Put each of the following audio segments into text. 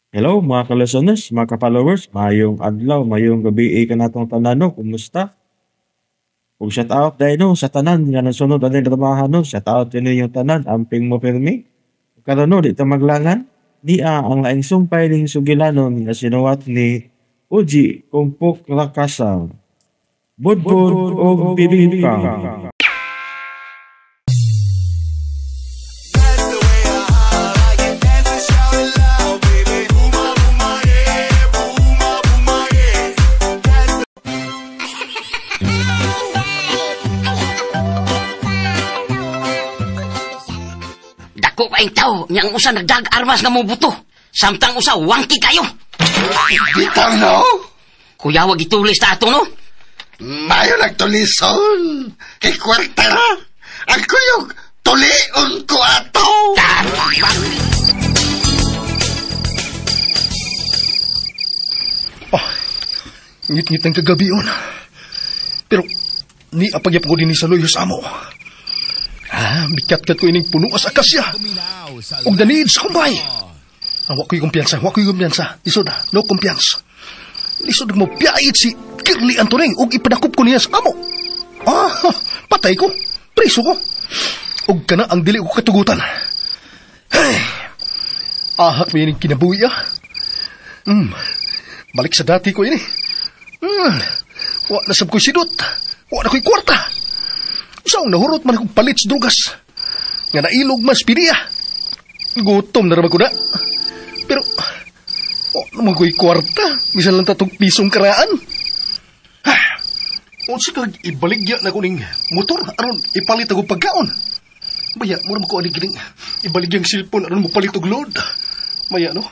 Hello mga ka-listeners, mga ka-followers, mayong adlaw, mayong gabi ka natong tanan no, kumusta? Kung shout out dahil no, sa tanan nga nasunod ang trabaho no, shout out din yung tanan, amping mo pirmi. Karon no, di ta maglangan, di ang laing sumpay ning sugilanon nga sinuwat ni Uji Kumpuk Lakasang. Budbud og bibingka. Dako kaing tao, niyang usa nagdag armas nga mubuto. Samtang usa wangki kayo. Bitaw no? Kuya, wag itulis ta ato no? Mayo nagtulison. Kay kwarta na. Ang kuyog, tulion ko ato. Ngit-ngit ng kagabion. Pero, ni apagyap ko din sa loyos amo. Bikat-kat ko ining puno as akasya. Og daniid sa kumbay. Wak ko'y kumpiyansa. Lisod, no kumpiyansa. Lisod mo piyait si Kirli Antoneng og ipadakop ko niya sa amo. Patay ko. Preso ko. Og kana ang dili ko katugutan. Ahak may ining kinabuhi Balik sa dati ko ini. Wa na sab ko'y sidot. Wa na ko'y kwarta. Saan nahurot man akong palit sa drugas. Nga nailog mas piniya. Gutom na naman ko na. Pero, naman ko'y kwarta. Bisan lang tatong pisong karaan. Unsa kag ibaligya na ko ning motor aron ipalit ako pagkaon. Baya, mura mo ko aning gining ibaligyang silpon aron mo palit og load. Baya, no?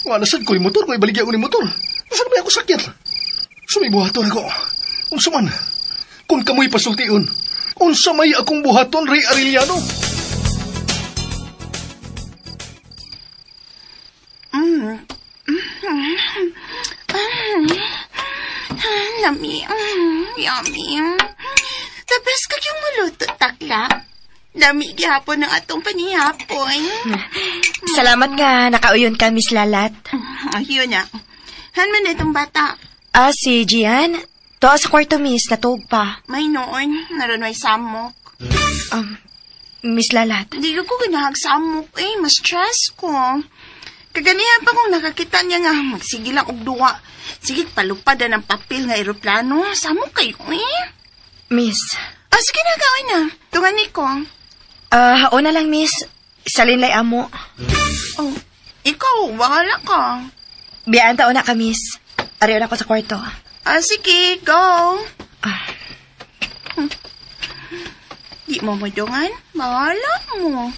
Nga nasad ko'y motor, ko'y ibaligya ko ning motor. Nasaan ba ako sakit? Sumibuhaton ako. Unsa man? Kung kamoy pasultion, unsa may akong buhaton, Ray Arellano? Lami. Yummy. Tapos kayong maluto, takla. Lami gihapon ng atong panihapon. Salamat nga, nakauyon ka, Miss Lalat. Ayun na. Han man itong bata. Si Gian? To sa kwarto, Miss, natug pa. May noon, naroon may samok. Miss Lalat. Hindi ko ganahag samok mas stress ko. Kaganihan pa kung nakakita niya nga, magsige lang og duwa. Sige, palupad na ng papel nga aeroplano. Samok kayo Miss. Sige na, gawin na. Tungan ko. Una lang, Miss. Salin lay amo. Ikaw, bahala ka. Biyaan ta una ka, Miss. Ariyo na ko sa kwarto. Sige, go. Di mo madungan? Bahala mo.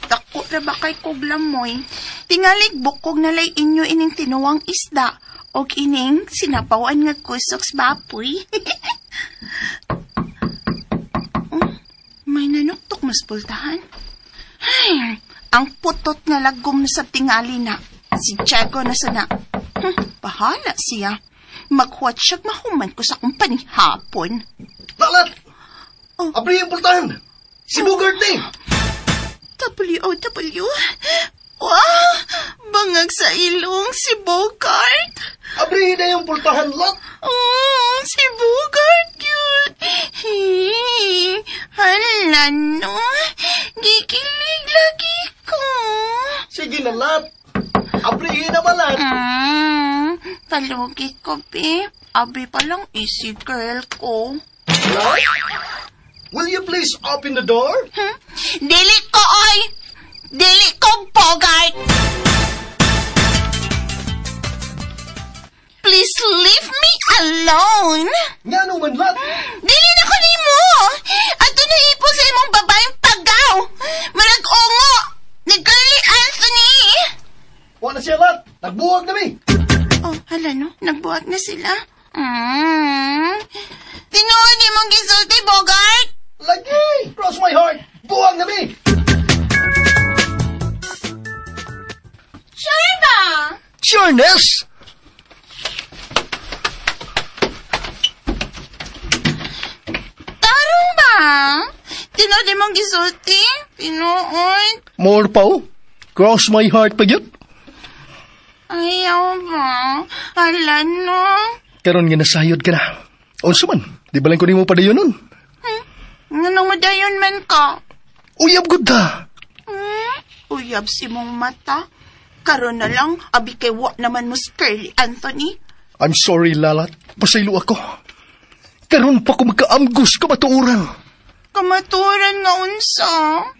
Dako na ba kay kuglamoy? Tingalig bukog na lay inyo ining tinuwang isda. Og ining sinapawan nga kusoks bapoy. May nanuktok mas pultahan. Ay, ang putot nga lagom na sa tingali na. Si Diego na sana. Bahala siya. Maghuwat siyag mahuman ko sa kumpani hapon. Lalat! Abri yung pultahan! Si Bogart eh! W. Wow! Bangag sa ilong si Bogart. Abri na yung pultahan, Lat! Si Bogart yun. Hala no. Gikilig lagi ko. Sige na, Lat! Abri na ba, Lat? Talugit ko, be. Abi pa lang easy girl ko. Lat? Will you please open the door? Dili ko, oy! Dili ko, Bogart! Please leave me alone! Nga naman, Lat! Dili na ko nimo! Ato na ipo sa imong babaeng pagaw! Marag-ungo! Ni Girlie Anthony! Wala na siya, Lat! Nagbuwag na mi! Hala no? Nagbuhat na sila? Tinuod ni mong gisulti, Bogart! Lagi! Cross my heart! Buwag na mi! Sure ba? Sureness! Tarong ba? Tinuod ni mong gisulti? Tinuod? More pa, oh. Cross my heart pa yun. Ayaw ba? Hala no. Karon nga nasayod ka na. Unsa man, di ba lang ko nimo padayon nun? Nganong madayon man ka? Uyab gud ta. Uyab si mong mata. Karon na lang, abi kay wa naman mo Curly Anthony. I'm sorry, Lalat. Pasaylo ako. Karon pa ko magkaamgos ka matuuran. Kamaturan nga unsa.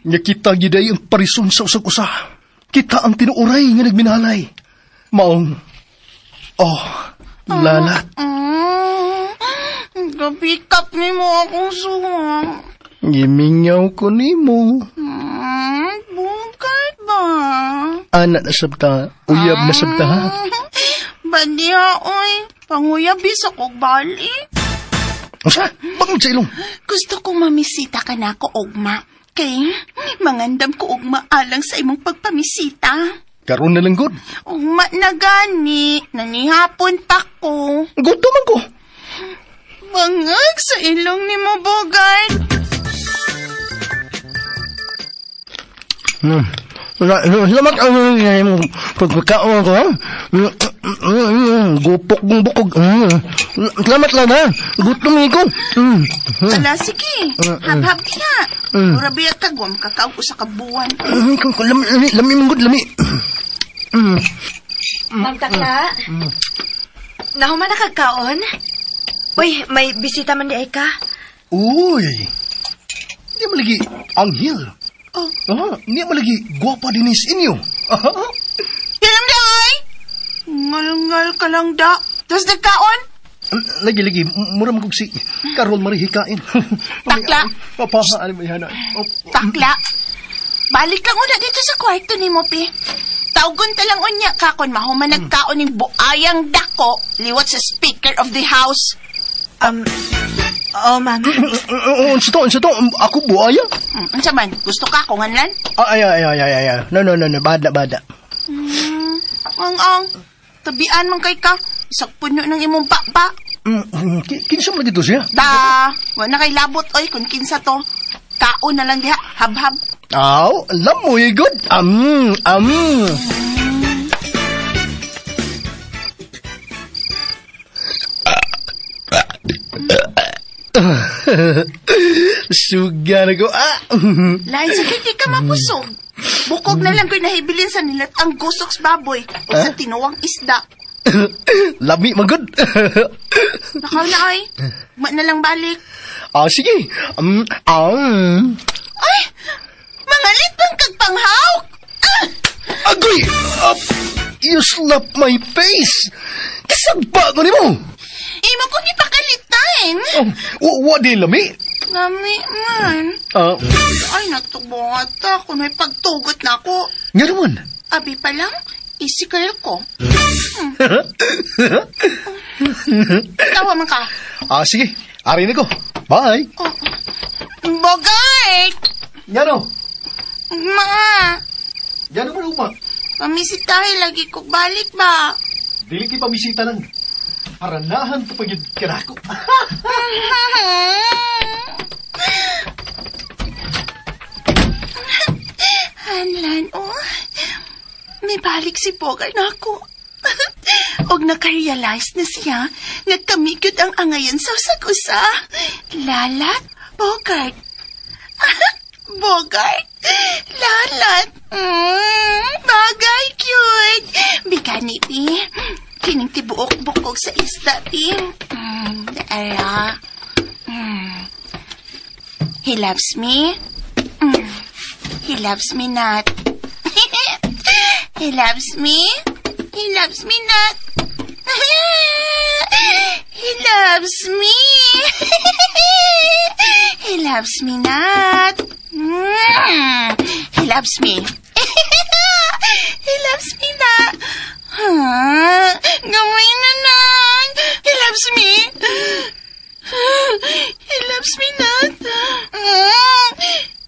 Nga kita giday ang parison sa usag-usa. Kita ang tinuuray nga nagminalay. Maong, Lalat. Gapikap ni mo akong suwang. Gimingaw ko nimo. Bukay ba? Anak na sabta, uyab na sabta. Bandiya, oy. Panguyabi sa kog balik. Asa? Bakit sa ilong? Gusto kong mamisita ka na ko, Ogma. Kay, mangandam ko, Ogma, alang sa imong pagpamisita. Karoon na lang good. Ogma na gani. Nanihapon pa ko. Good naman ko. Bangag sa ilong ni mo, Bogart. Salamat ang pagkakaon ko. Gupok mong bukog. Salamat lang ha. Gutom ko. Ala, sige. Hab-hab diha. Murabi at kagwam, kakao ko sa kabuan. Lami mong good, lami. Magtakla. Nahuman na kagkaon? Uy, may bisita man di ay ka. Uy. Hindi mo lagi anghel. Hindi mo lagi guwapa dinis inyo. Yalam da, ay! Ngal-ngal ka lang da. Tapos nagkaon? Lagi-lagi, mura mo kong si Carol marihikain. Takla. Papahaan mo yan. Takla. Balik lang una dito sa kwarto ni mo, Pi. Tawgon talang unya ka kung mahuman nagkaon ng buayang dako liwat sa speaker of the house. Mama. Unsa to? Ako buaya? Unsa man? Gusto ka kung anlan? Ay. No. Bada. Ang tabian man kay ka. Isak puno ng imong baba. Kinsa man dito siya? Wala kay labot, oy, kung kinsa to. Kaon na lang diha, hab-hab. Aw, alam mo, good. Suga na ko. Lain sa hindi ka mapusog. Bukog na lang ko'y nahibilin sa nilat ang gusoks baboy o sa tinuwang isda. Lami, magod. Nakaw na ay. Na lang balik. Sige. Ay! Mga litang kagpanghaw! Agoy! You slap my face! Kasagpa ko ni mo! Imo ko ni pakalitain. What di lami? Lami man. Ay, natubota. Kung may pagtugot na ako. Nga naman. Abi pa lang, isikal ko. Tawa man ka. Sige. Ari na ko. Bye. Bogart! Nga no? Ma! Nga naman uma. Pamisitahin lagi ko. Balik ba? Dili ki pamisita lang. Paranahan to pagid kanako. Hanlan, may balik si Bogart na ako. Og nakarealize na siya nga kami gyud ang angayan sa usag-usa. Lalat, Bogart. Bogart, Lalat. Bagay cute. Bigani, Pi. Kining tibuok bukog sa isda, Pi. Daara. He loves me. He loves me not. He loves me. He loves me not. He loves me. He loves me not. He loves me. He loves me not. Gawin na lang. He loves me. He loves me not.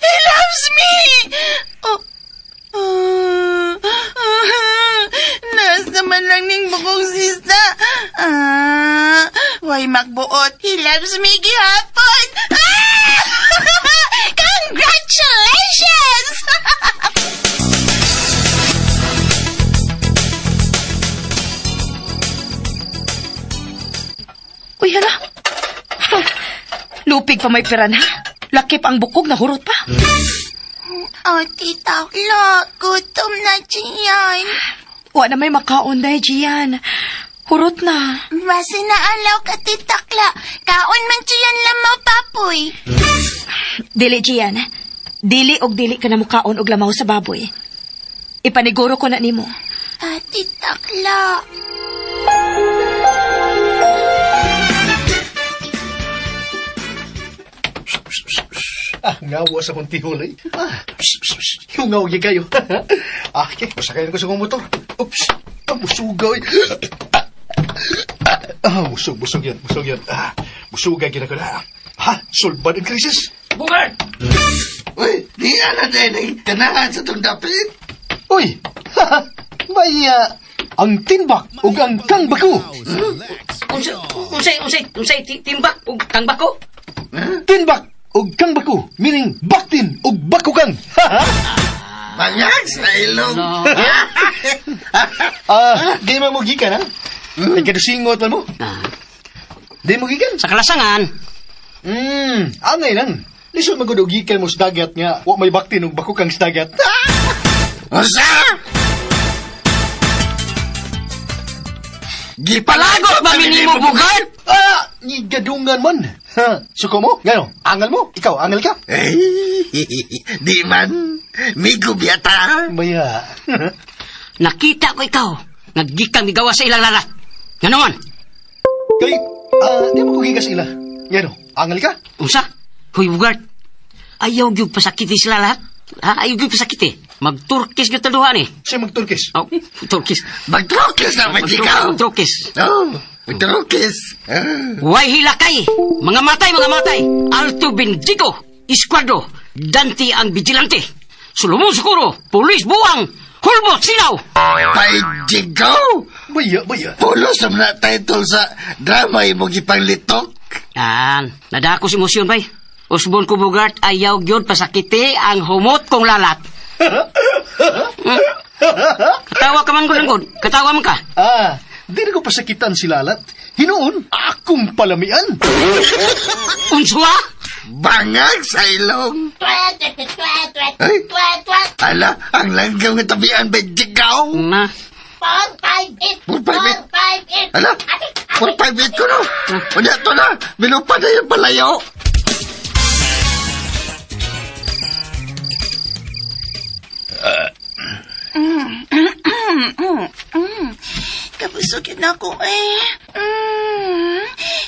He loves me. Nasa man lang ning bukong sista. Why magbuot? He loves me gihapon. Congratulations! Uy, hala. Lupig pa may piran, ha? Lakip ang bukog na hurot pa. Ate Takla, gutom na diyan. Wa na may makaon dahil, Gian. Hurot na. Basi na alaw ka, Titakla. Kaon man diyan lamaw, papoy. Dili, Gian. Dili og dili ka na mukaon og lamaw sa baboy. Ipaniguro ko na nimo. Ate Takla. Ngawa sa kong tihol eh. Hungaw yung kayo. Okay, pasakayin ko sa kong motor. Oops, musugaw eh. Busog yan. Musugaw ko na. Solbad ang krisis. Bugart! Uy, di na din eh. Kanahan sa itong dapit. Uy, may ang tinbak ug ang kangbako. Unsay timbak ug kangbako? Tinbak ug kangbako, meaning baktin ug bakukang. Bangag sa ilong. Di mo gikan, ha? Ay, kadusingot man mo. Di mo gikan? Sa kalasangan. Angay lang. Lisod magudugikan mo sa dagat nga, wa may baktin ug bakukang sa dagat. Usa! Gipalagot ba minimo, Bugart? Ni gadungan man. Suko mo? Gano? Angal mo? Ikaw, angal ka? Di man. Migo biyata. Maya. Nakita ko ikaw. Naggikang migawa sa ilang lalat. Ganon. Kay, di mo kugigas ila. Gano? Angal ka? Unsa? Hoy, Bugart. Ayaw gyud pasakiti sila lahat. Ayaw gyud pasakiti. Magturkis gyud taduhan eh. Siya magturkis. Oh, turkis. Magtrokis na ikaw. Magturkis. Oh, magtrokis. Way hilakay. Mga matay. Alto Bendigo. Esquadro. Dante ang vigilante. Solomon Sukuro. Pulis buwang. Hulbot sinaw. Paijigaw. Maya. Pulos na title sa drama imong ipanglitok. Nadako si emosyon bay. Usbon ko, Bugart, ayaw gyud pasakiti ang humot kong lalat. Katawa ka man ko lang, katawa man ka. Di na ko pasakitan si lalat. Hinoon, akong palamian. Unswa? Bangag sa ilong. Ay, ala, ang langgaw nga tabian, Benjigaw. Na. 458. Ala, 458 ko no. Wala to na, minupad na yung palayo. Kabusog yun ako eh.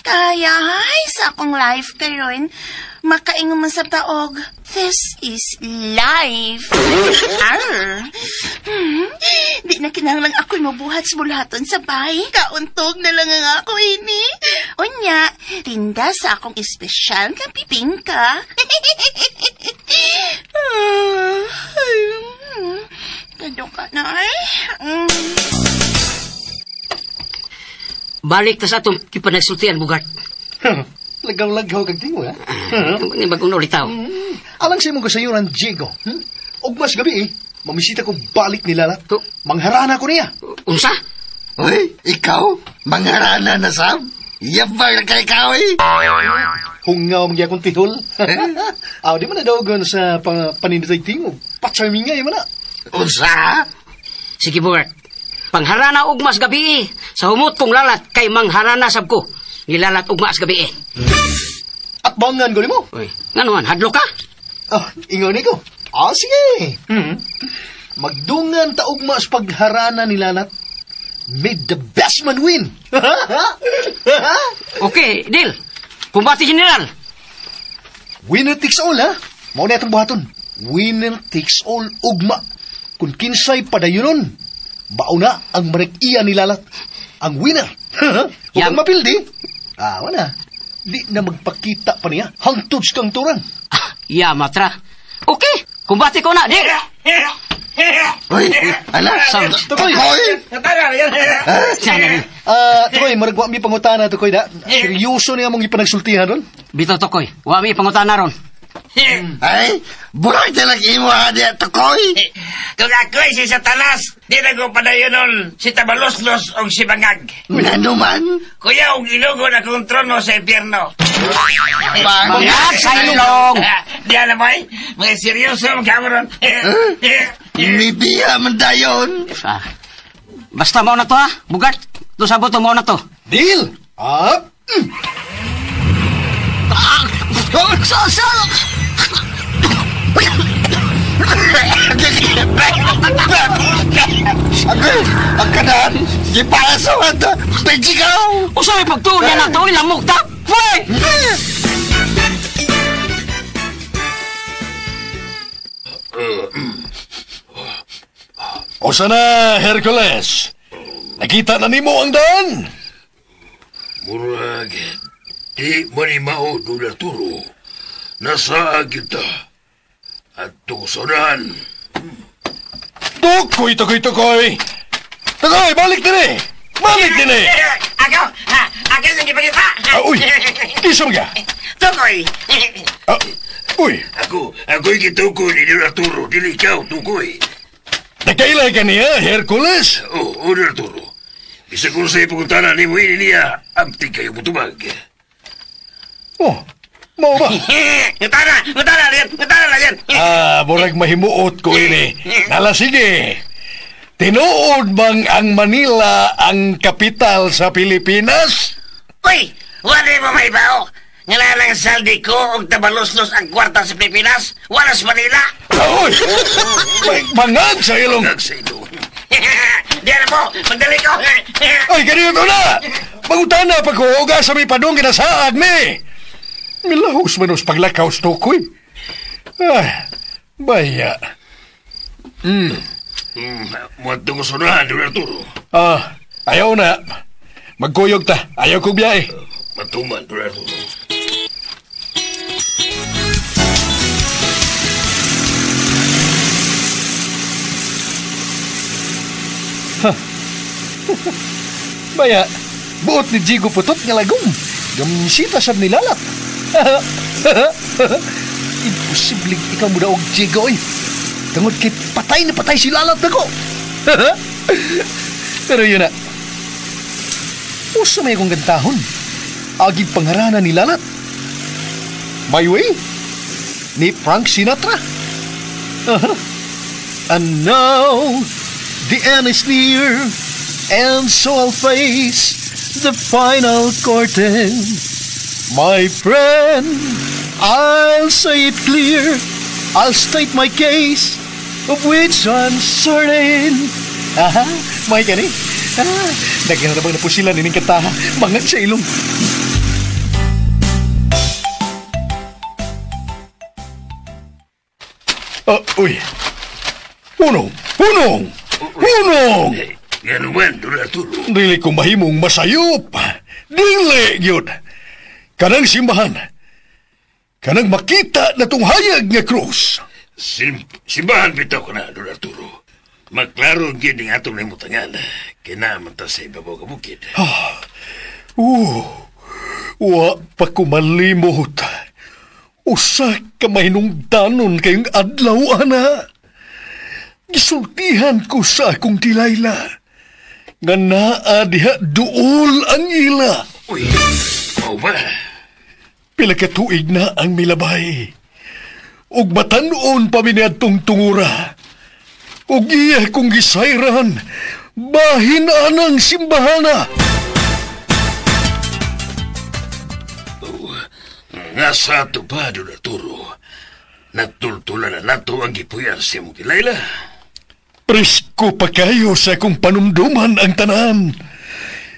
Kaya sa akong life karon, makaingon man sa taog. This is life. Di na kinahanglang ako'y mabuhat sa bulaton sa bahay. Kauntog na lang ang ako ini. Unya, tinda sa akong espesyal nga pipingka. Kado ka na eh. Balik ta sa atong kipanagsultian, Bugart. Lagaw-lagaw kag tingo, ha? Ni bagong naulitaw. Alang sa imong kasayuran, Diego. Og mas gabi, mamisita ko balik ni lalat. Mangharana ko niya. Unsa? Uy, ikaw, mangharana na Sam. Yabang na kay ikaw eh. Hungaw mga akong tihol. Di man na daw sa paninitay tingo. Patsami nga, man na. Unsa? Sige, Bugart. Pangharana og mas gabi sa humot kong lalat kay mangharana sab ko. Nilalat og mas gabi. At bangan ko ni mo. Uy, nganuan, hadlo ka? Ingon ko. Sige. Magdungan ta og mas pagharana ni lalat. Made the best man win. Okay, deal. Kumbati general. Winner takes all, ha? Mao na itong buhaton. Winner takes all ugma. Kung kinsay padayunon, bauna ang marek-iya ni lalat. Ang winner. Huwag kang mapildi. Wala. Di na magpakita pa niya. Hangtod kang turang. Matra. Okay, kumbati ko na, deal. Uy, ala, Tukoy. Tukoy, maragwa mi pangutana, Tukoy, da. Seryoso niya mong ipanagsultihan ron? Bitaw, Tukoy. Wami pangutana ron. Ay, burang talag imo ha diya tukoy. Kung ako'y si Satanas, di na ko padayonon si Tabaloslos o si Bangag. Minano man? Kuya, og ilugo na kong trono sa impyerno. Bangag sa ilong! Di alam mo mga seryoso mga kameron. Mibiya man dayon. Basta mo na to ha, Bugart. To sabot mo na to. Deal! Up! Ang kanan, gipasa man ta. Pejikaw! Usay pagtuloy na to, ilamok ta. Pwede! O sana, Hercules? Nakita na nimo ang daan? Murag, di manimao doon Arturo. Nasa kita. At tukusonan. Tukoy! Tukoy, balik din eh! Balik din eh! Ako yung ipagita. Uy, isang ka? Tukoy. Uy, Ako'y kitukoy ni Don Arturo. Dili ikaw, tukoy. nakailay ka niya, Hercules? Oo, Don Arturo. Bisa kung sa'yo puguntanan ni mo niya, abti kayo mutubag. Oh, mau ba? Ngutana na yan. Murag mahimuot ko ini. Nala, sige. Tinuod bang ang Manila ang kapital sa Pilipinas? Uy, wala mo may bao. Ngalalang saldi ko og Tabaloslos ang kwarta sa Pilipinas. Wala sa Manila. Uy! May bangag sa ilong. Nagsailo. Diyan po, magdali ko. Ay, ganito na! Mangutana pa ko, uga sa may padong kinasaag ni. Milahos manos paglakaw sa tukoy. Baya. Muat tukusonan, Don Arturo. Ayaw na. Magkuyog ta. Ayaw kong biyahe. Matuman, Don Arturo. Baya, buot ni Jigo Putot nga lagom. Gamisita sab nilalap. Imposible ikaw mo daog Jigo, oy. Tungod kay patay na patay si Lalat na ko. Pero yun na. Usa may akong gantahon. Agig pangarana ni Lalat. My way? Ni Frank Sinatra. And now, the end is near. And so I'll face the final curtain. My friend, I'll say it clear. I'll state my case, of which I'm certain. May ka ni? Naghanarabang na po sila nining kataha. Mangag sa ilong. Uy. Punong! Ganun man, Don Arturo. Dili ko mahimong masayop. Dili, yun. Kanang simbahan. Kanang makita na tong hayag nga krus. Simbahan bitaw ko na, Don Arturo. Maklaro ang gining atong limutangan. Kinaman ta sa ibabaw ka bukid. Wa pa ko malimot. Usa ka mahinungdanon kayong adlaw, ana. Gisultihan ko sa akong tilayla. Nga naa diha duol ang ila. Uy, mau ba? Pila ka tuig na ang milabay. Ug batanon pa minadtong tungura. Ug iya kong gisayran, bahin anang simbahana. Nga sa ato ba, Don Arturo? Natultulan na nato ang gipuyan siya mong tilayla. Presko pa kayo sa akong panumduman ang tanan.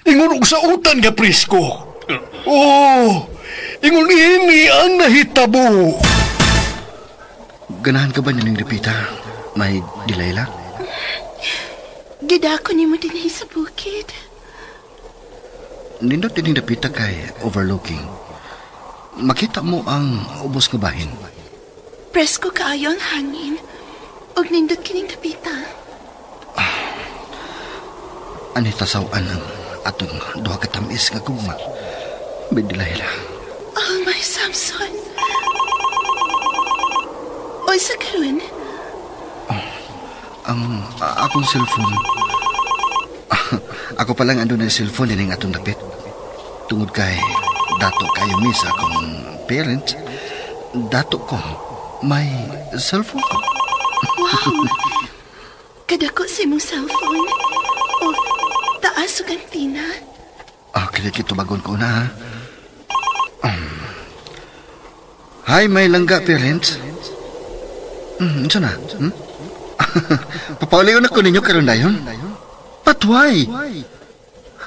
Ingon og sa utan nga presko. Ingon ini ang nahitabo. Ganahan ka ba nining Repita? May Dilayla? Gidako ni mo din sa bukid. Nindot nining Repita kay overlooking. Makita mo ang ubos nga bahin. Presko kaayo ang hangin. Og nindot kining kapita. Ani tasawaan ang atong duha ka tamis nga gugma. May Dilayla. Oh, my Samson. O sa karon? Akong cellphone. Ako palang ando na cellphone din ang atong dapit. Tungod kay dato kayo mi sa akong parents. Dato ko may cellphone ko. Wow! Kadako sa imong cellphone. O taas o kantina. Kaya kitubagon ko na, ha? Hi, may langga, parents. Ito na? Papauliw na ko ninyo karon dayon? But why?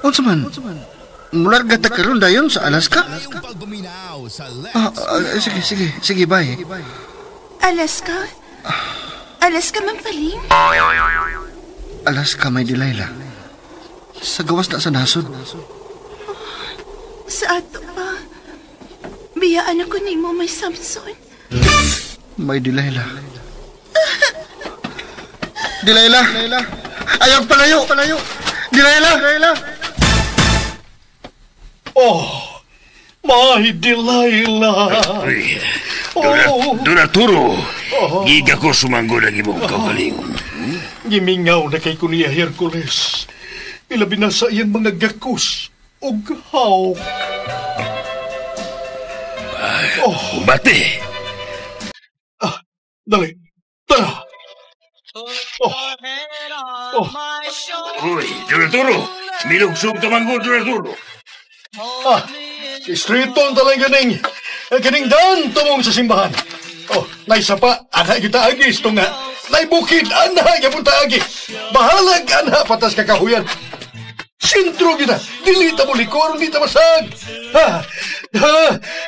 Ano man? Mularga ta karon dayon sa Alaska? Sige, bye. Alaska? Alaska man paling? Alaska, may Delilah. Sa gawas na sa nasod. Sa ato pa. Biyaan ako ni mo may Samson. May Delilah. Delilah! Ayaw palayo! Delilah! Oh, my Delilah. Uy, Don Arturo, giga ko sumanggo ng imong kagalingon. Gimingaw na kay Kuya Hercules. Ilabi na sa iyang mga gakos o hawk. Kumbate. Dali, tara. Uy, Don Arturo, milugsog ka manggo, Don Arturo. Istriton talang ganing dan tumong sa simbahan. Naisa pa, anak kita agis ito nga. Naibukid, anak yapon ta agi. Bahalag, anak patas kakahuyan. Sintro kita, dili ta mo liko, di ta masag.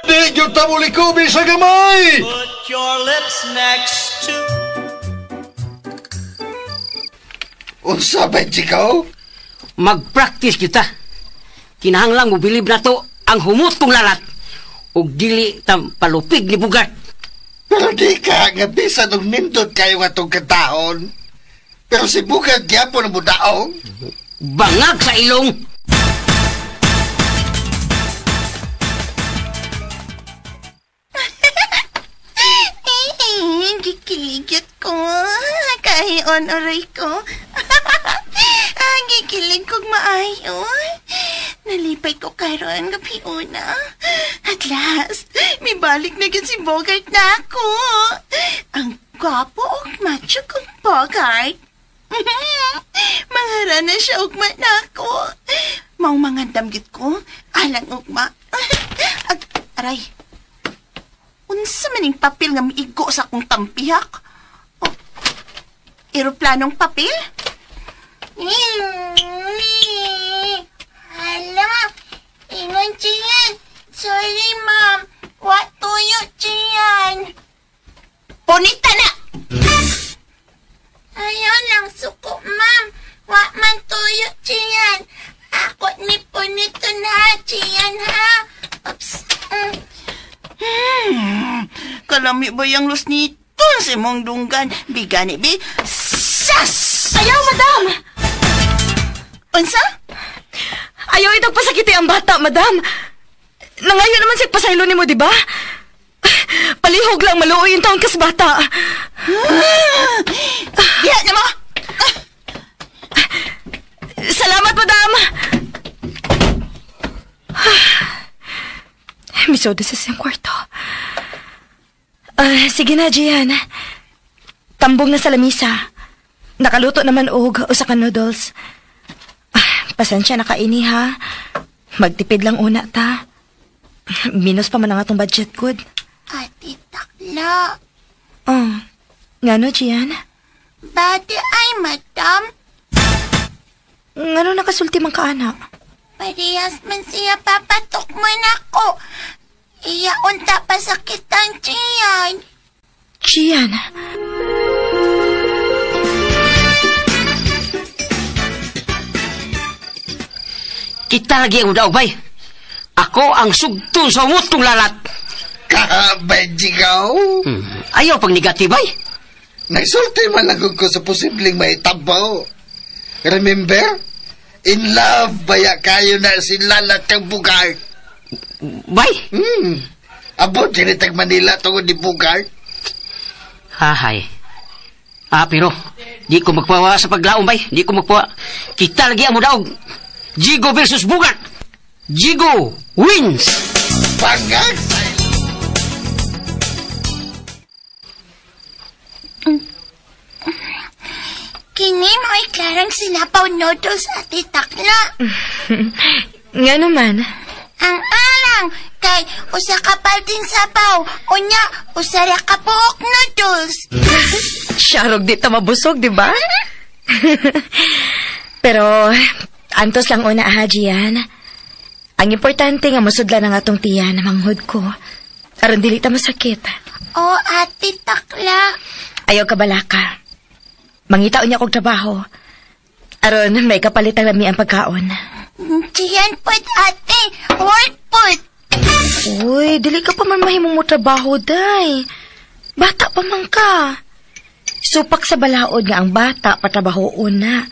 Di yun ta mo liko, bisa gamay. Put your lips next to... Unsa ba, Chikaw? Mag-practice kita. Kinahanglang mo bilib na to ang humutong lalat. O dili tam palupig ni Bugart. Pero di ka nga bisa nung nindot kayo nga itong kataon. Pero si Bugart gyapon ang budaong. Bangag sa ilong. Gikiligit ko. Kahion oray ko. Gikilig kong maayo. Nalipay ko karon gabi una. At last, may balik na si Bogart na ako. Ang gwapo o macho kong Bogart. Mangara na siya ugma na ako. Maong mga damgit ko, alang ugma. Aray, unsa maning papel nga miigo sa akong tampiyak? Eroplanong papel? Hala, ingon Chiyan. Sorry, ma'am. What tuyo, Chiyan? Punita na! Ayaw lang suko, ma'am. Wa man tuyo, Chiyan. Akot ni punito na, Chiyan, ha? Oops. Kalami ba yung los nito si mong dunggan? Bigani, sas! Ayaw, madam! Unsa? Ayaw itong pasakiti ang bata, madam. Nangayon naman siya pasaylo ni mo, di ba? Palihog lang maluoy yung taon kas bata. Diha na mo! Salamat, madam! Misodes sa siyang kwarto. Sige na, Gian. Tambong na sa lamisa. Nakaluto naman og usa ka noodles. Pasensya na kaini, ha? Magtipid lang una ta. Minus pa man ang atong budget, good. Ate Takla. Ngano, Gian? Bati ay, madam. Ngano nakasulti man ka, anak? Parehas man siya papatok man ako. Iya unta pa sakit ang tiyan. Gian? Kita lagi ang daw, bay. Ako ang sugtong sa umutong lalat. Kabay, Chikaw. Ayaw pag negatibay. Nagsulti man lang ko sa posibleng maitabaw. Remember? In love, baya kayo na si lalat kang Bugart. Bay? Abot, sinitag Manila tungod ni Bugart. Hahay. Pero, di ko magpawa sa paglaom, bay. Di ko magpawa. Kita lagi ang mudaog. Jigo versus Bugat. Jigo wins. Bangag! Kini mo'y klarang sinapaw noodles at itakla. Nga naman. Ang alang, kay usa ka palting sabaw, unya, usara ka buok noodles. Syarog di ta mabusog, di ba? Pero, antos lang una, Jian. Ang importante nga masudlan ang atong tiyan na manghod ko. Aron dili ta masakit. O, ate takla. Ayaw ka balaka. Mangita niya kong trabaho. Aron, may kapalit ang lami ang pagkaon. Diyan pod, ate. Hold pod. Uy, dili ka pa man mahimong mo trabaho, day. Bata pa man ka. Supak sa balaod nga ang bata patrabahoon na.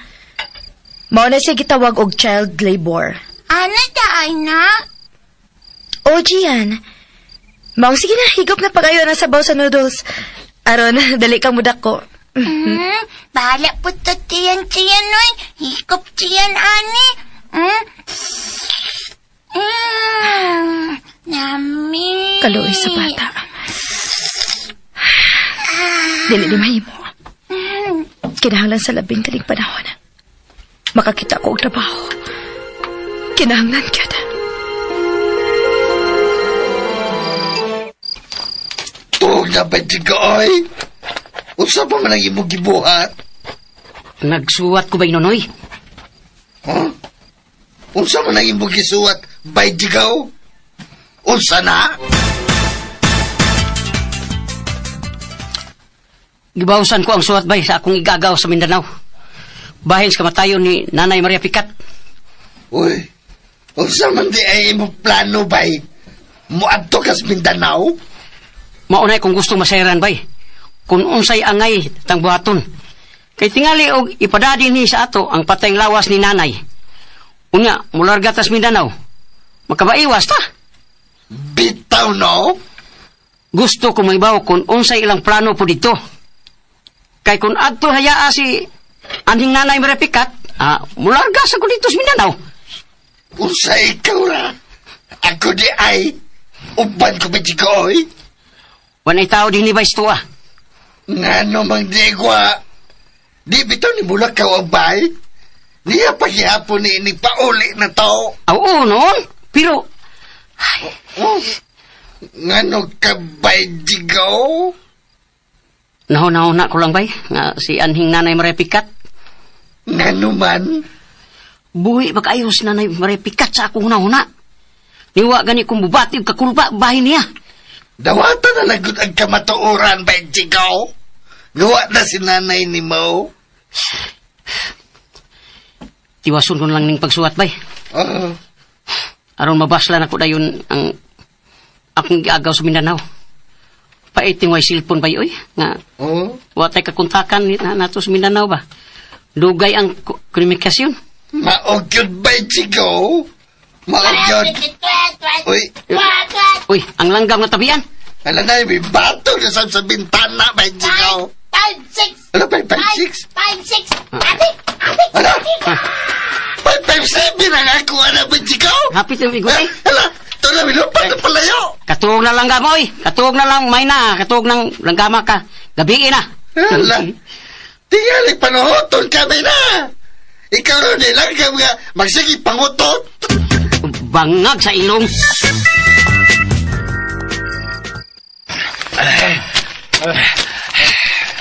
Mao na siya gitawag og child labor. Ano daay na? O, Gian. Maong sige na, higop na pag-ayo na sabaw sa noodles. Aron, dali kang mudak ko. Bahala po to tiyan, noy. Hikop tiyan, ani. Nami. Kaluoy sa bata. Dili di mahimo. Kinahanglan sa labing kaling panahon. Makakita ko og trabaho. Kinahanglan kita. Tuog na ba, Jigo, oy? Unsa pa man ang imong gibuhat? Nagsuwat ko ba, Nonoy? Huh? Unsa man ang imong gisuwat, bay, Jigo? Unsa na? Gibawsan ko ang suwat, bay, sa akong igagaw sa Mindanao. Bahin sa kamatayon ni Nanay Maria Picat. Uy, unsa man di ay imong plano, bay? Muadto ka sa Mindanao? Maunay kung gusto masayran, bay. Kung unsay angay tang buhaton. Kay tingali og ipadadi ni sa ato ang patayng lawas ni Nanay. Unya, mularga tas Mindanao. Makabaiwas ta. Bitaw, no? Gusto ko maibaw kung unsay ilang plano po dito. Kay kung adto hayaa si aning Nanay Maria Picat, mularga sa ko dito sa Mindanao. Unsay ikaw ra? Ako di ay uban ko ba, Jigo, oy? Wanay tao din ni Vice Tua. Ngano mang diegwa? Di bitaw ni bulak ka ang bay? Niya paghihapon ni ini pauli na to. Oo, noon. Pero, ngano ka bay, Jigo? Nahuna ko lang, bay, nga si anhing Nanay Maria Picat. Ngano man? Buhi pag-ayos Nanay Maria Picat sa akong hunahuna. Niwa gani kung bubatib kakulba bahin niya. Dawata na lagod ang kamatuoran, bay, Jigo? Gawa na si Nanay ni Mo. Tiwason ko lang ning pagsuwat, bay. Aron mabaslan ako dayon ang akong giagaw sa Mindanao. Paiting way silpon, bay, oy. Nga, watay kakuntakan na nato sa Mindanao ba? Dugay ang komunikasyon. Maogyod, bay, Jigo? Maogyod. Uy, ang langgam na tabian. Alam na, may bato na sa bintana, bay, Jigo. 5-6. Ano, 5-5-6? 5-6. Ano? 5-5-7 ang ako, ano, bay, Jigo? Hapit yung igulay. Hala, ito na, milupan na palayo. Katuog na langgam, oy. Katuog na lang, may na. Katuog ng langgama ka. Gabiin na. Hala, tingali panuhoton kami na. Ikaw rin nilang nga magsigi pangutot. Bangag sa ilong.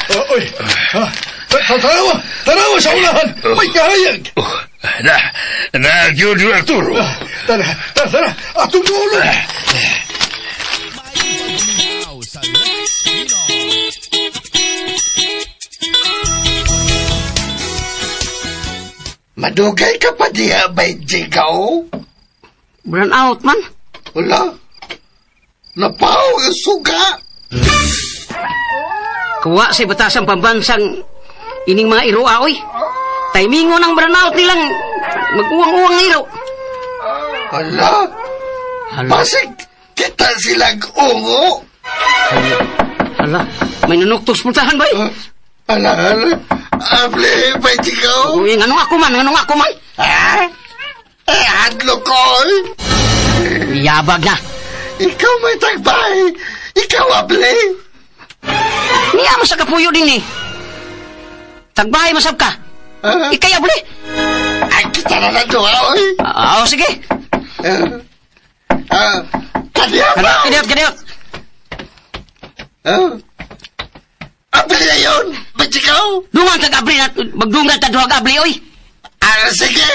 Oy, tarawa sa unahan. May kahayag. Nagyod yung Arturo. Tara, atong dulo. Madugay ka pa diha, bay, Jigo? Burn out, man. Wala. Napaw yung suga. Kuwa si batasang pambansang ining mga iroa, oy. Timingon ang burn out nilang mag-uwang-uwang ng iro. Hala. Basig kita silang ungo. Hala. May nanuktos puntahan bay. Ala, able, pwede ikaw. Uy, nga ako man. Hadlo ko. Yabag na. Ikaw may tagbay. Ikaw, able. Niya mo sa kapuyo din eh. Tagbahay masab ka. Ikay abli. Ay, kita na lang doon, oy. Sige. Kadiyot. Abli na yun. Ba't ikaw? Dungan tag abli na. Magdungan tag duwag abli, oy. Sige.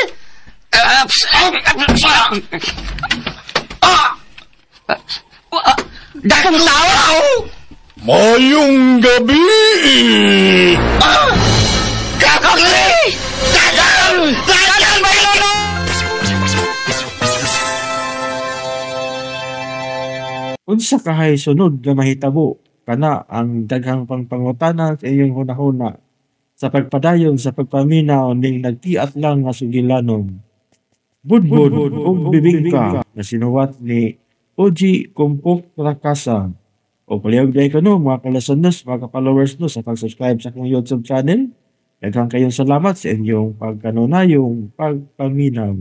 Dakang tao. Mayong gabi! Kakakli! Dagang baylolo! Unsa kahay sunod nga mahitabo kana ang daghang pangpangutana sa iyong hunahuna sa pagpadayon sa pagpaminaw ning nagtiat lang nga sugilanon. Budbud ug bibingka na sinuwat ni Oji Kumpok Rakasa. O palihog dahil ka no, mga kalasanos, mga followers no, sa pag-subscribe sa akong YouTube channel. Daghang kayong salamat sa inyong pagkanunayong pagpaminaw.